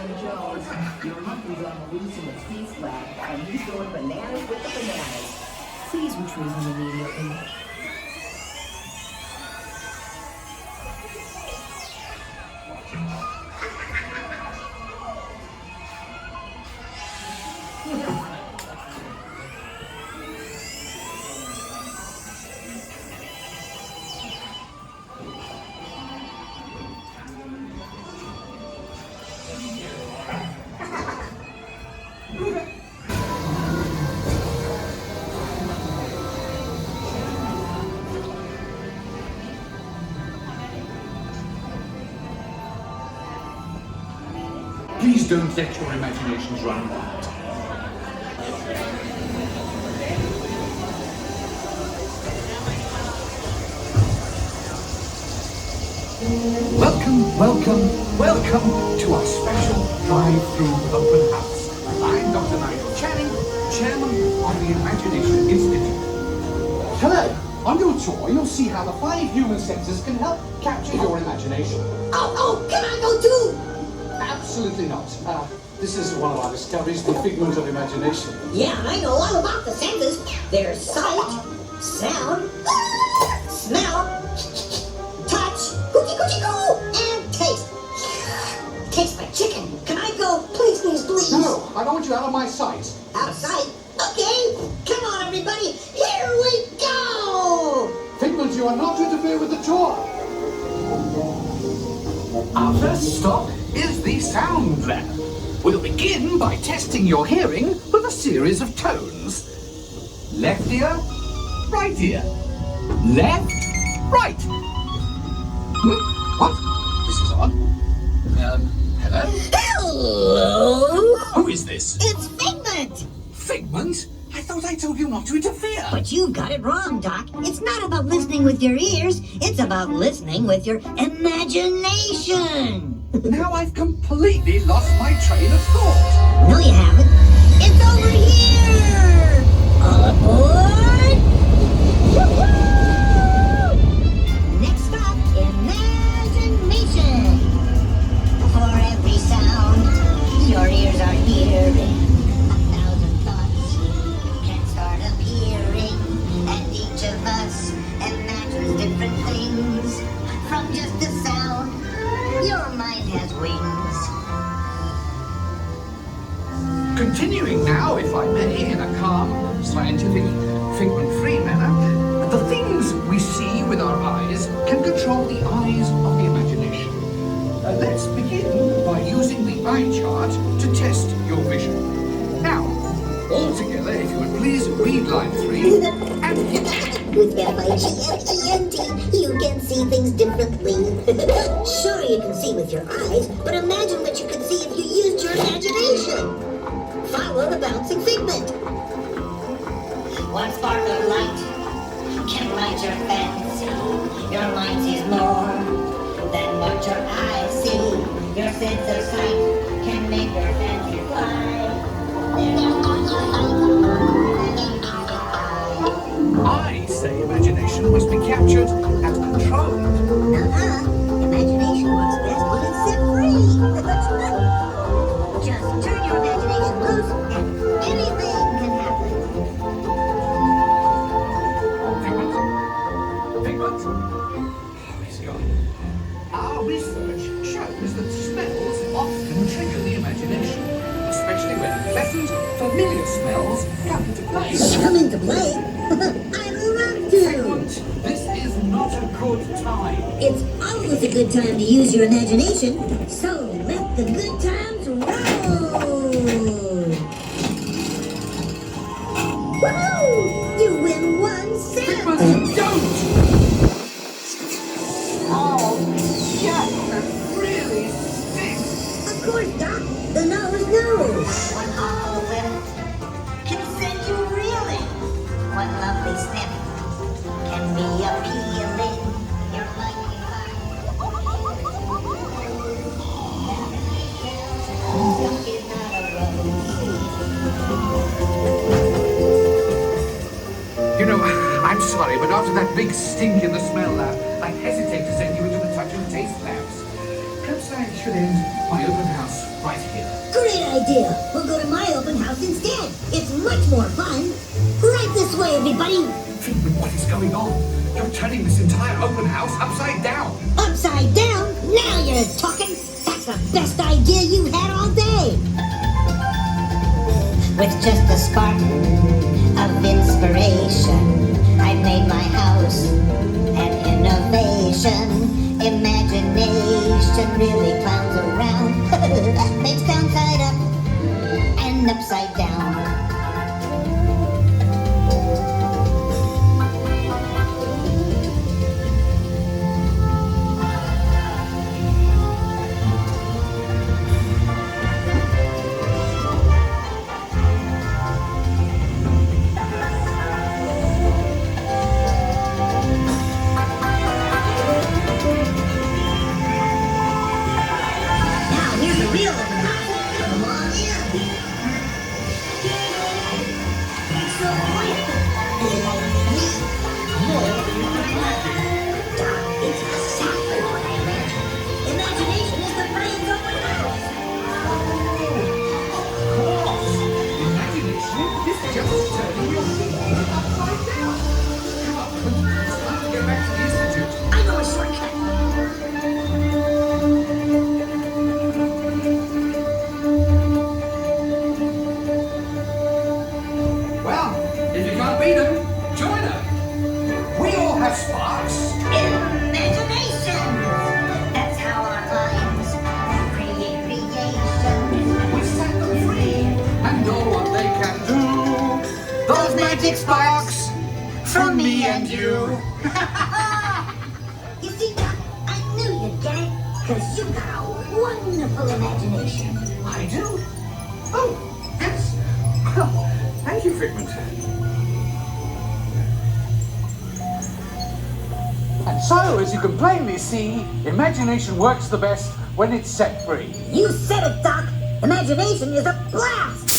Jones. Your monkey's on the loose in the feast lab, and he's going bananas with the bananas. Please retrieve him immediately. Please don't let your imaginations run wild. Welcome to our special drive-through open house. I'm Dr. Nigel Channing, Chairman of the Imagination Institute. Hello. On your tour, you'll see how the 5 human senses can help capture your imagination. Oh, can I go too? Absolutely not. This is one of our discoveries, the figment of imagination. Yeah, I know all about the senses. There's sight, sound, smell, touch, cookie cookie coo, and taste. Tastes like chicken. Can I go? Please, please, please. No, I don't want you out of my sight. Out of sight? Okay. Come on, everybody. Here we go. Figment, you are not to interfere with the tour. Our first stop is the sound lab. We'll begin by testing your hearing with a series of tones. Left ear, right ear. Left, right. What? This is odd. Hello? Hello. Who is this? It's Figment. Figment? I thought I told you not to interfere. But you got it wrong, Doc. It's not about listening with your ears. It's about listening with your imagination. Now I've completely lost my train of thought. No, you haven't. It's over here. All aboard. Woo-hoo! Next stop, imagination. For every sound your ears are hearing, 1,000 thoughts can start appearing, and each of us imagines different things from just a sound. Your mind has wings. Continuing now, if I may, in a calm, scientific, figment-free manner, the things we see with our eyes can control the eyes of the imagination. Let's begin by using the eye chart to test your vision. Now, all together, if you would please read line 3 and hit. With F-I-G-M-E-T, you can see things differently. Sure, you can see with your eyes, but imagine what you could see if you used your imagination. Follow the bouncing figment. One spark of light can light your fancy. Your mind sees more than what your eyes see. Your sense of sight can make your fancy fly. I say imagination must be captured and controlled. Imagination works best when it's set free. Just turn your imagination loose and anything can happen. Figment? Oh, he's gone. Our research shows that smells often trigger the imagination, especially when pleasant, familiar smells come into play. Come into play? I'd love to. Figment, this is not a good time. It's always a good time to use your imagination, so let the good times roll. Woohoo! You win 1 cent. Figment, don't! Oh, yes, that really stinks. Of course, Doc. The nose knows. One awful whiff can send you reeling. One lovely sniff can be appealing. You're likely Silk is not a rose. You know, I'm sorry, but after that big stink in the smell lab, I hesitate to send you into the touch and taste labs. Perhaps I should end my open house right here. Great idea! We'll go to my open house instead. It's much more fun. Right this way, everybody. Figment, what is going on? You're turning this entire open house upside down. Upside down? Now you're talking. That's the best idea you've had all day. With just a spark of inspiration, I made my house an innovation. Imagination really clowns around. Makes downside up and upside down. Sparks. Imagination! That's how our minds create creation. We set them free and know what they can do. Those magic sparks from me and you. You see, Doc, I knew you'd get it, because you got a wonderful imagination. I do? Oh, yes. Well, thank you, Figment. And so, as you can plainly see, imagination works the best when it's set free. You said it, Doc. Imagination is a blast.